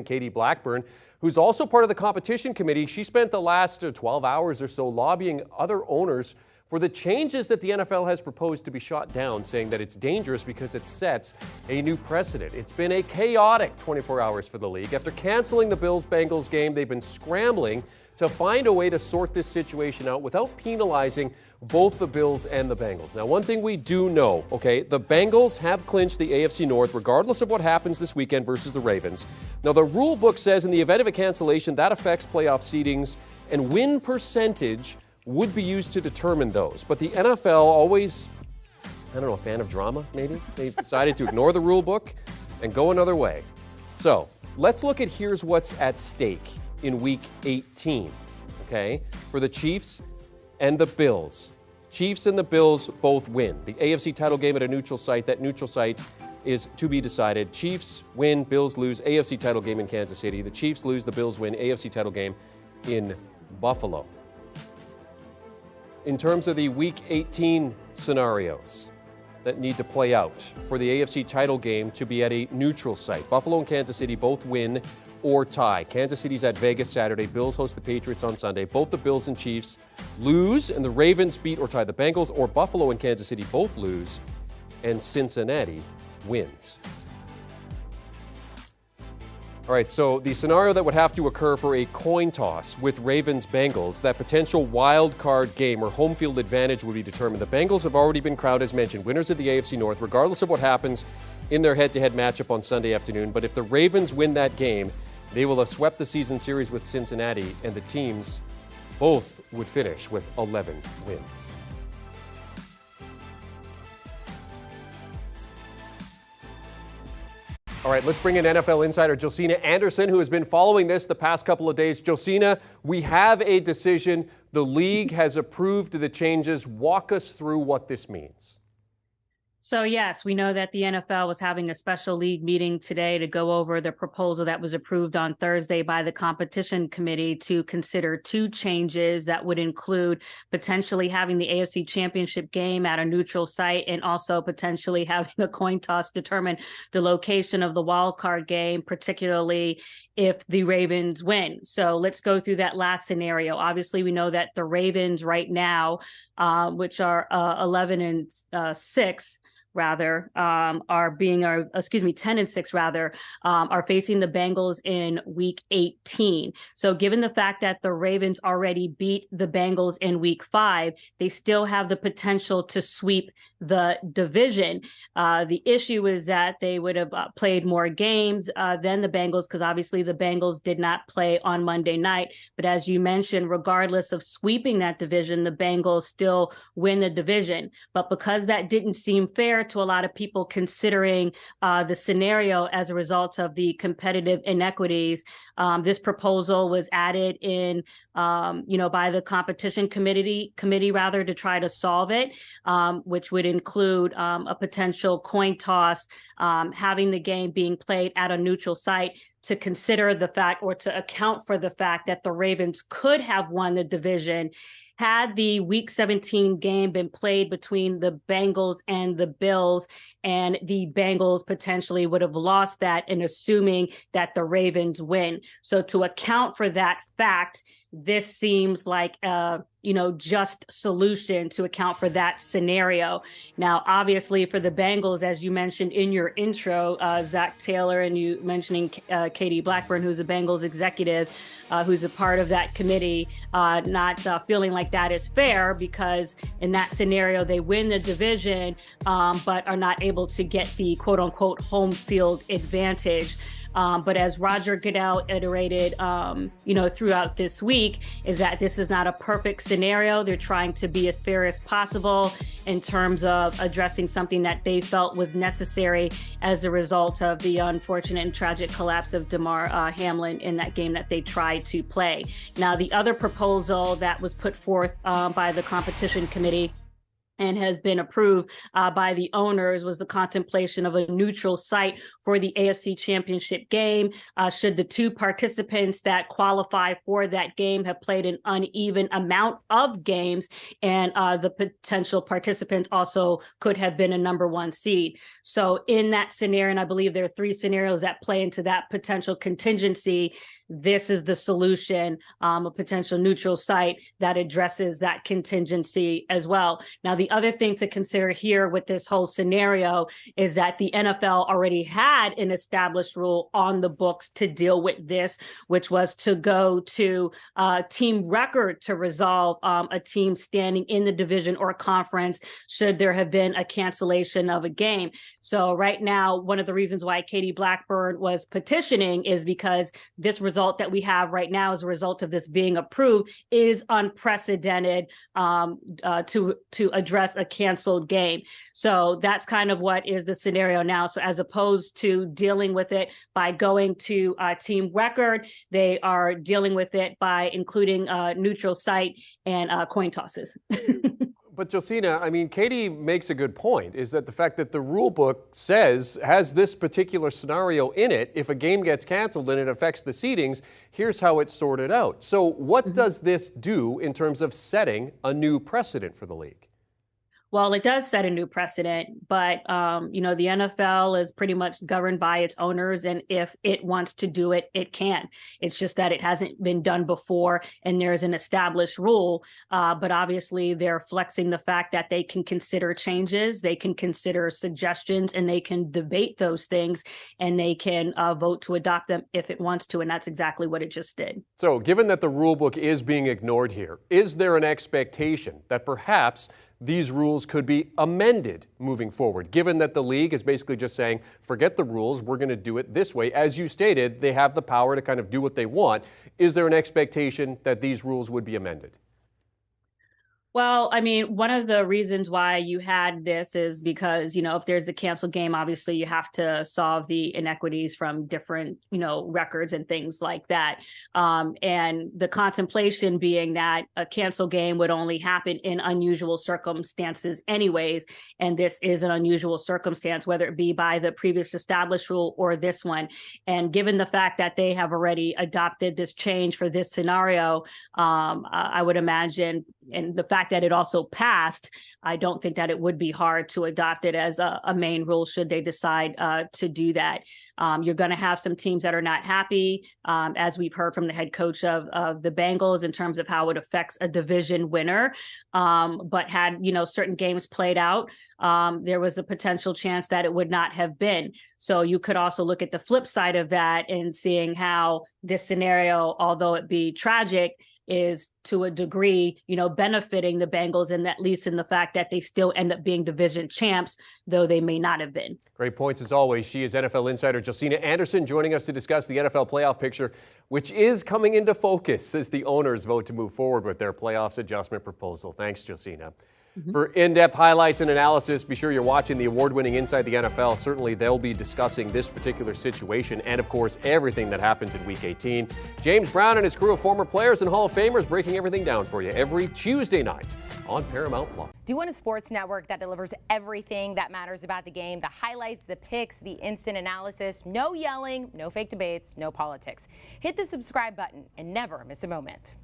Katie Blackburn, who's also part of the competition committee. She spent the last 12 hours or so lobbying other owners for the changes that the NFL has proposed to be shot down, saying that it's dangerous because it sets a new precedent. It's been a chaotic 24 hours for the league. After canceling the Bills-Bengals game, they've been scrambling to find a way to sort this situation out without penalizing both the Bills and the Bengals. Now, one thing we do know, okay, the Bengals have clinched the AFC North regardless of what happens this weekend versus the Ravens. Now, the rule book says in the event of a cancellation, that affects playoff seedings, and win percentage would be used to determine those. But the NFL always, a fan of drama, maybe? They decided to ignore the rule book and go another way. So let's look at here's what's at stake in Week 18, okay, for the Chiefs and the Bills. Chiefs and the Bills both win. The AFC title game at a neutral site, that neutral site is to be decided. Chiefs win, Bills lose, AFC title game in Kansas City. The Chiefs lose, the Bills win, AFC title game in Buffalo. In terms of the Week 18 scenarios that need to play out for the AFC title game to be at a neutral site, Buffalo and Kansas City both win or tie. Kansas City's at Vegas Saturday. Bills host the Patriots on Sunday. Both the Bills and Chiefs lose, and the Ravens beat or tie the Bengals, or Buffalo and Kansas City both lose, and Cincinnati wins. All right, so the scenario that would have to occur for a coin toss with Ravens-Bengals, that potential wild card game where home field advantage would be determined. The Bengals have already been crowned, as mentioned, winners of the AFC North, regardless of what happens in their head-to-head matchup on Sunday afternoon. But if the Ravens win that game, they will have swept the season series with Cincinnati, and the teams both would finish with 11 wins. All right, let's bring in NFL insider Josina Anderson, who has been following this the past couple of days. Josina, we have a decision. The league has approved the changes. Walk us through what this means. So, yes, we know that the NFL was having a special league meeting today to go over the proposal that was approved on Thursday by the competition committee to consider two changes that would include potentially having the AFC championship game at a neutral site and also potentially having a coin toss determine the location of the wild card game, particularly if the Ravens win. So let's go through that last scenario. Obviously, we know that the Ravens right now, which are 11-6, are 10-6 are facing the Bengals in Week 18. So given the fact that the Ravens already beat the Bengals in Week 5, they still have the potential to sweep the division. The issue is that they would have played more games than the Bengals, because obviously the Bengals did not play on Monday night. But as you mentioned, regardless of sweeping that division, the Bengals still win the division. But because that didn't seem fair to a lot of people considering the scenario as a result of the competitive inequities, this proposal was added in, by the competition committee to try to solve it, which would include a potential coin toss, having the game being played at a neutral site, to consider the fact, or to account for the fact, that the Ravens could have won the division had the Week 17 game been played between the Bengals and the Bills, and the Bengals potentially would have lost that, in assuming that the Ravens win. So to account for that fact, this seems like a just solution to account for that scenario. Now, obviously, for the Bengals, as you mentioned in your intro, Zach Taylor, and you mentioning Katie Blackburn, who's a Bengals executive, who's a part of that committee, not feeling like that is fair, because in that scenario, they win the division, but are not able to get the quote unquote home field advantage. But as Roger Goodell iterated, throughout this week, is that this is not a perfect scenario. They're trying to be as fair as possible in terms of addressing something that they felt was necessary as a result of the unfortunate and tragic collapse of Damar Hamlin in that game that they tried to play. Now, the other proposal that was put forth by the competition committee and has been approved by the owners, was the contemplation of a neutral site for the AFC Championship game. Should the two participants that qualify for that game have played an uneven amount of games, and the potential participants also could have been a number one seed. So in that scenario, and I believe there are three scenarios that play into that potential contingency, this is the solution, a potential neutral site that addresses that contingency as well. Now, the other thing to consider here with this whole scenario is that the NFL already had an established rule on the books to deal with this, which was to go to team record to resolve a team standing in the division or conference should there have been a cancellation of a game. So right now, one of the reasons why Katie Blackburn was petitioning is because this result that we have right now as a result of this being approved is unprecedented to address a canceled game. So that's kind of what is the scenario now. So as opposed to dealing with it by going to team record, they are dealing with it by including a neutral site and coin tosses. But Josina, I mean, Katie makes a good point, is that the fact that the rule book has this particular scenario in it. If a game gets canceled and it affects the seedings, here's how it's sorted out. So what does this do in terms of setting a new precedent for the league? Well, it does set a new precedent, but, the NFL is pretty much governed by its owners. And if it wants to do it, it can. It's just that it hasn't been done before and there's an established rule. But obviously, they're flexing the fact that they can consider changes, they can consider suggestions, and they can debate those things, and they can vote to adopt them if it wants to. And that's exactly what it just did. So given that the rule book is being ignored here, is there an expectation that perhaps these rules could be amended moving forward, given that the league is basically just saying, forget the rules, we're going to do it this way? As you stated, they have the power to kind of do what they want. Is there an expectation that these rules would be amended? Well, I mean, one of the reasons why you had this is because, if there's a canceled game, obviously you have to solve the inequities from different, records and things like that. And the contemplation being that a canceled game would only happen in unusual circumstances anyways. And this is an unusual circumstance, whether it be by the previous established rule or this one. And given the fact that they have already adopted this change for this scenario, I would imagine, and the fact that it also passed, I don't think that it would be hard to adopt it as a main rule should they decide to do that. You're going to have some teams that are not happy, as we've heard from the head coach of the Bengals in terms of how it affects a division winner. But had, certain games played out, there was a potential chance that it would not have been. So you could also look at the flip side of that and seeing how this scenario, although it be tragic, is to a degree, benefiting the Bengals, and at least in the fact that they still end up being division champs, though they may not have been. Great points as always. She is NFL insider Josina Anderson joining us to discuss the NFL playoff picture, which is coming into focus as the owners vote to move forward with their playoffs adjustment proposal. Thanks, Josina. For in-depth highlights and analysis, be sure you're watching the award-winning Inside the NFL. Certainly, they'll be discussing this particular situation and, of course, everything that happens in Week 18. James Brown and his crew of former players and Hall of Famers breaking everything down for you every Tuesday night on Paramount+. Do you want a sports network that delivers everything that matters about the game? The highlights, the picks, the instant analysis, no yelling, no fake debates, no politics. Hit the subscribe button and never miss a moment.